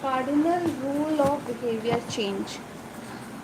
Cardinal rule of behavior change.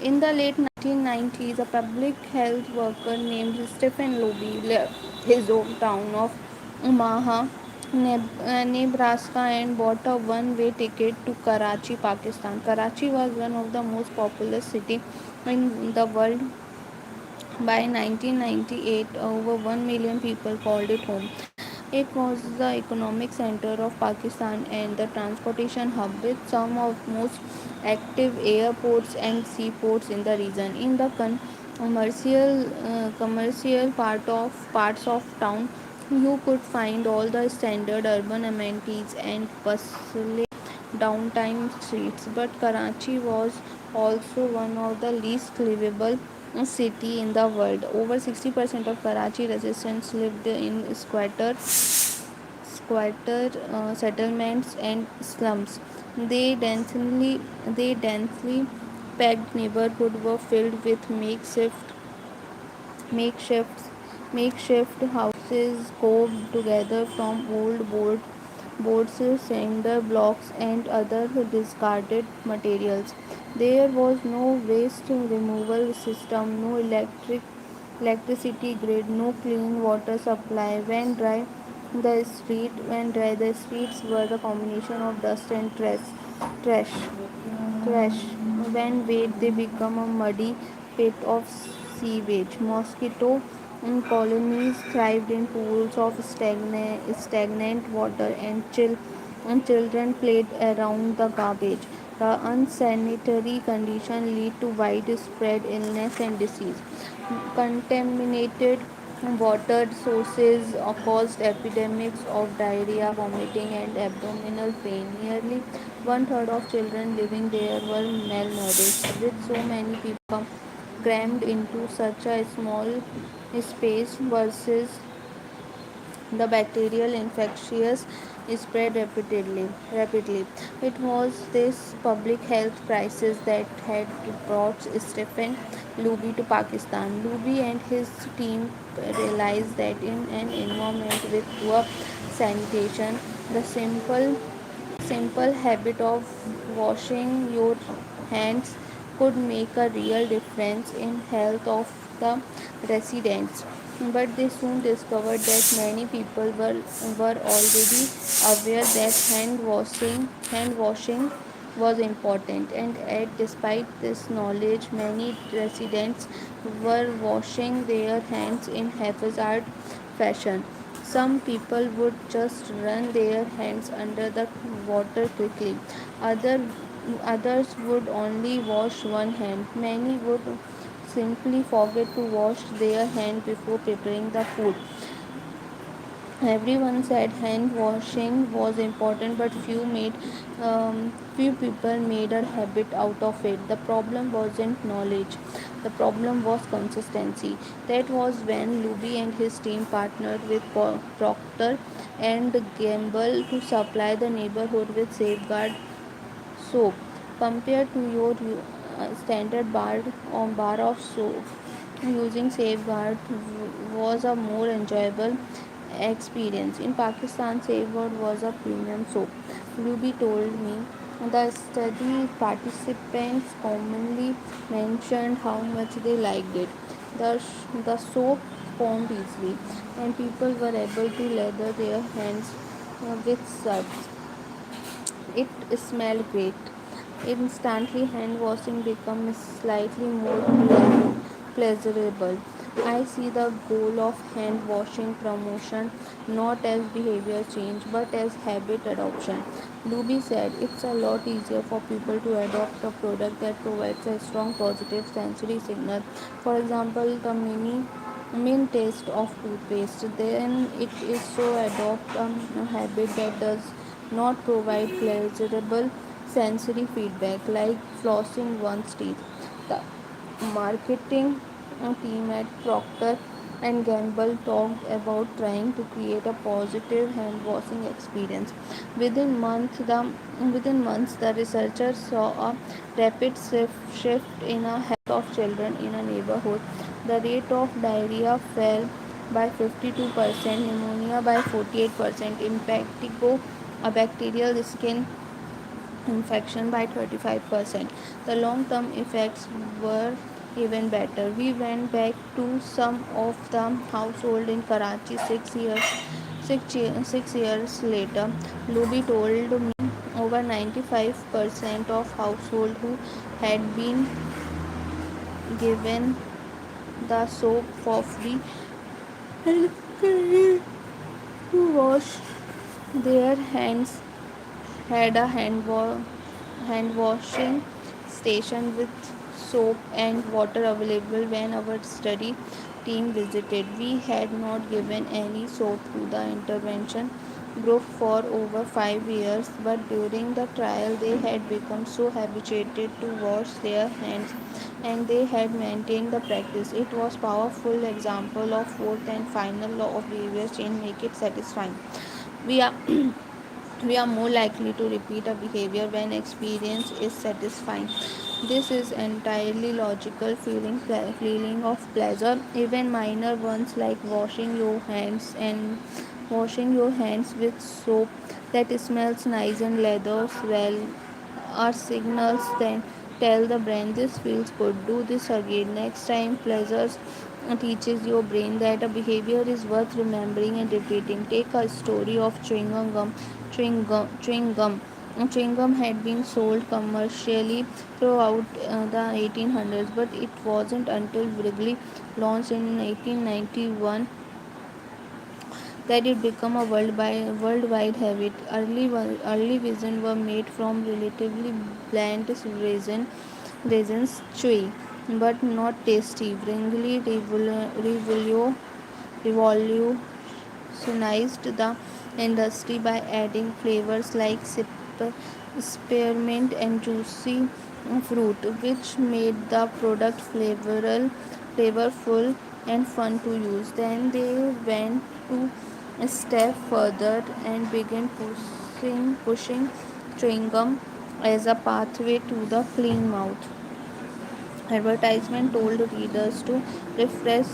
In the late 1990s, a public health worker named Stephen Lobby left his hometown of Omaha, Nebraska, and bought a one-way ticket to Karachi, Pakistan. Karachi was one of the most populous cities in the world. By 1998, over 1 million people called it home. It was the economic center of Pakistan and the transportation hub with some of most active airports and seaports in the region. In the commercial parts of town, you could find all the standard urban amenities and bustling downtime streets. But Karachi was also one of the least livable city in the world. Over 60% of Karachi residents lived in squatter settlements and slums. They densely packed neighborhoods were filled with makeshift makeshift houses cobbled together from boards, cinder blocks, and other discarded materials. There was no waste removal system, no electricity grid, no clean water supply. The streets were the combination of dust and trash. Trash. When wet, they become a muddy pit of sewage. Mosquito colonies thrived in pools of stagnant water, and children played around the garbage. The unsanitary condition lead to widespread illness and disease. Contaminated water sources caused epidemics of diarrhea, vomiting, and abdominal pain. Nearly one third of children living there were malnourished. With so many people crammed into such a small space versus the bacterial infectious spread rapidly. It was this public health crisis that had brought Stephen Luby to Pakistan. Luby and his team realized that in an environment with poor sanitation, the simple habit of washing your hands could make a real difference in health of the residents. But they soon discovered that many people were already aware that hand washing was important, and despite this knowledge, many residents were washing their hands in haphazard fashion. Some people would just run their hands under the water quickly. Other, Others would only wash one hand. Many would simply forget to wash their hand before preparing the food. Everyone said hand washing was important, but few people made a habit out of it. The problem wasn't knowledge; the problem was consistency. That was when Luby and his team partnered with Procter and Gamble to supply the neighborhood with Safeguard soap. Compared to your standard bar of soap, using Safeguard was a more enjoyable experience. In Pakistan, Safeguard was a premium soap. Ruby told me the study participants commonly mentioned how much they liked it. The soap foamed easily, and people were able to lather their hands with suds. It smelled great. Instantly, hand washing becomes slightly more pleasurable. I see the goal of hand washing promotion not as behavior change but as habit adoption. Luby said it's a lot easier for people to adopt a product that provides a strong positive sensory signal. For example, the main taste of toothpaste. Then it is so adopt a habit that does not provide pleasurable sensory feedback like flossing one's teeth. The marketing team at Procter and Gamble talked about trying to create a positive hand washing experience. Within months, the researchers saw a rapid shift in a health of children in a neighborhood. The rate of diarrhea fell by 52%, pneumonia by 48%, impetigo, a bacterial skin infection by 35%. The long term effects were even better. We went back to some of the household in Karachi 6 years later. Luby told me over 95% of household who had been given the soap for free had continued to wash their hands, had a hand washing station with soap and water available when our study team visited. We had not given any soap to the intervention group for over 5 years, but during the trial they had become so habituated to wash their hands and they had maintained the practice. It was a powerful example of fourth and final law of behavior change. Make it satisfying. We are we are more likely to repeat a behavior when experience is satisfying. This is entirely logical. Feeling of pleasure, even minor ones like washing your hands with soap that smells nice and leathers well, are signals that tell the brain this feels good. Do this again. Next time pleasures teaches your brain that a behavior is worth remembering and repeating. Take a story of chewing gum. Chewing gum had been sold commercially throughout the 1800s, but it wasn't until Wrigley launched in 1891 that it became a worldwide habit. Early versions were made from relatively bland resins, chewy but not tasty. Wrigley revolutionized the industry by adding flavors like spearmint and juicy fruit, which made the product flavorful and fun to use. Then they went to a step further and began pushing chewing gum as a pathway to the clean mouth. Advertisement told readers to refresh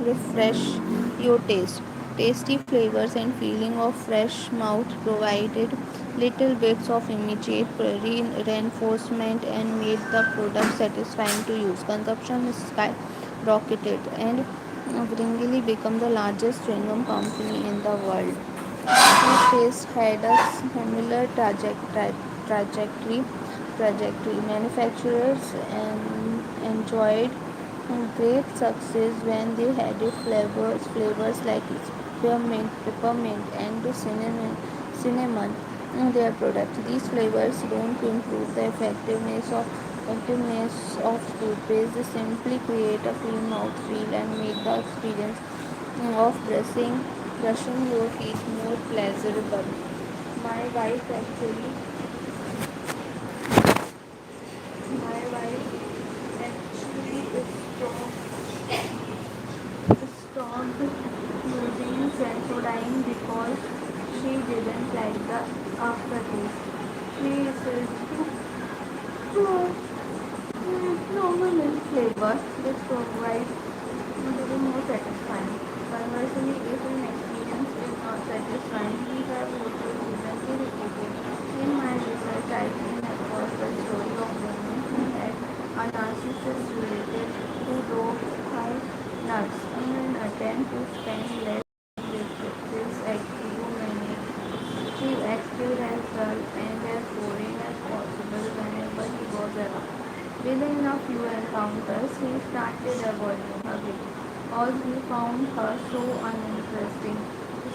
refresh your taste. Tasty flavors and feeling of fresh mouth provided little bits of immediate reinforcement and made the product satisfying to use. Consumption skyrocketed and Wrigley became the largest chewing gum company in the world. Toothpaste had a similar trajectory. Manufacturers enjoyed great success when they added flavors like peppermint, and cinnamon in their products. These flavors don't improve the effectiveness of toothpaste. They simply create a clean mouth feel and make the experience of brushing your teeth more pleasurable. My wife actually, my wife actually stopped using Sensodyne because she didn't like the aftertaste. She switched to normal milk flavor, which provides a little more satisfying. Conversely, if an experience is not satisfying, we have also recently repeated. In my research, I came across the story of women who had a narcissist related who drove high nuts in an attempt to spend less with this egomaniac. She excused herself and as boring as possible whenever he was around. Within a few encounters, he started avoiding her because he found her so uninteresting.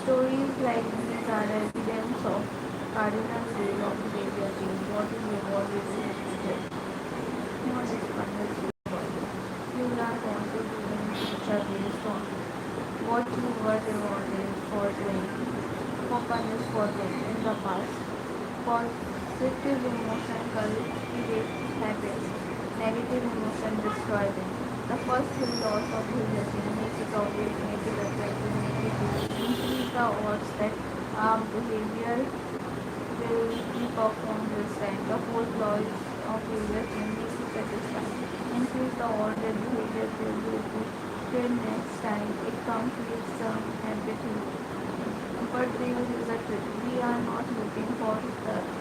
Stories like these are evidence of cardinal rule of behavior change. What is reward is repeated, not external reward. You are wanted to in future based on what you were rewarded for doing, for punished for doing in the past. Positive emotion cultivate habits, negative emotion destroy them. The first three laws of behavior makes it obvious, make it attractive, make it easy, increase the odds that behavior will be performed this time. The fourth law is of behavior change makes it satisfying. Increase the odds that behavior will be repeated next time. It completes the habit but they will use the trick. We are not looking for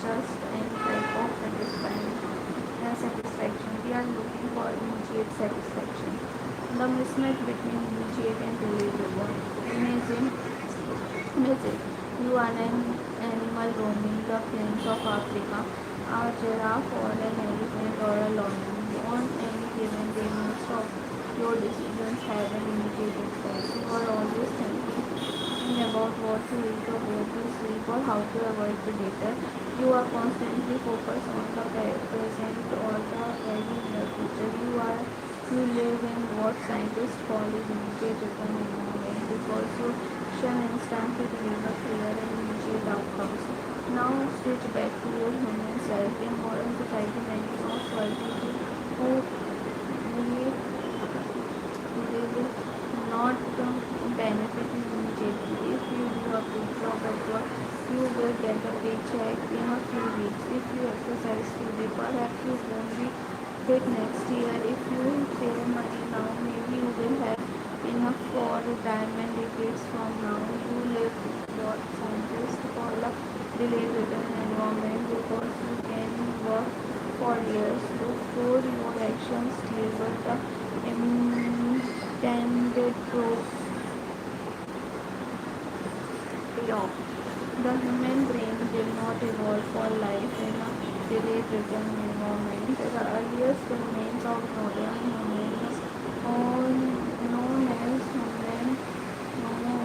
just any type of satisfaction. We are looking for immediate satisfaction. The mismatch between immediate and relatable. Imagine you are an animal roaming the plains of Africa, a giraffe or an elephant or a lion. On any given day, most of your decisions have an immediate impact. You are always thinking about what to eat or where to sleep or how to avoid predator. You are constantly focused on the present or the very near future. You live in what scientists call immediate return environment because you shall instantly deliver clear and immediate outcomes. Now switch back to your human self. In modern society, many of us who believe they will not benefit immediately. If you do a good job at work, you will get a paycheck in a few weeks. If you exercise today, perhaps you won't be fit next year. If you save money now, maybe you will have enough for retirement decades from now. You live what scientists call a delayed return environment because you can work for years before your actions deliver the intended payoff. The human brain did not evolve for life in a delayed return environment. The earliest remains of modern humans, known as Homo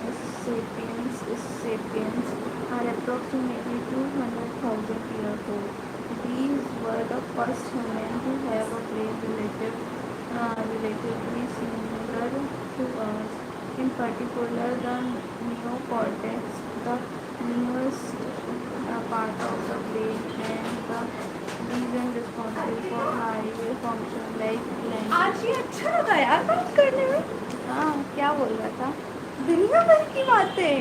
sapiens, are approximately 200,000 years old. These were the first humans to have a brain relatively similar to us. In particular, the neocortex, the newest part of the brain, and the region responsible for highway function like language. आज ये अच्छा लगा यार बात करने में। हाँ, क्या बोल रहा था? दुनिया भर की बातें,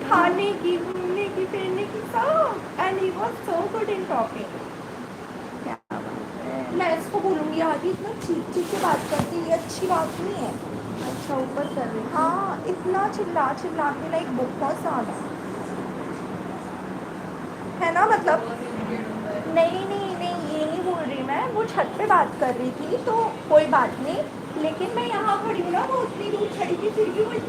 खाने की, घूमने की, फिरने की, सब। And he was so good in talking. क्या बात है? मैं इसको बोलूंगी आगे इतना चीख चीख के बात करती है, ये अच्छी बात नहीं है। अच्छा, ऊपर कर रही थी? हाँ, इतना चिल्ला चिल्ला के लाइक बहुत ज़्यादा है ना, मतलब नहीं नहीं नहीं, ये नहीं बोल रही मैं, वो छत पे बात कर रही थी तो कोई बात नहीं, लेकिन मैं यहाँ खड़ी हूँ ना, वो उतनी दूर खड़ी थी फिर भी वो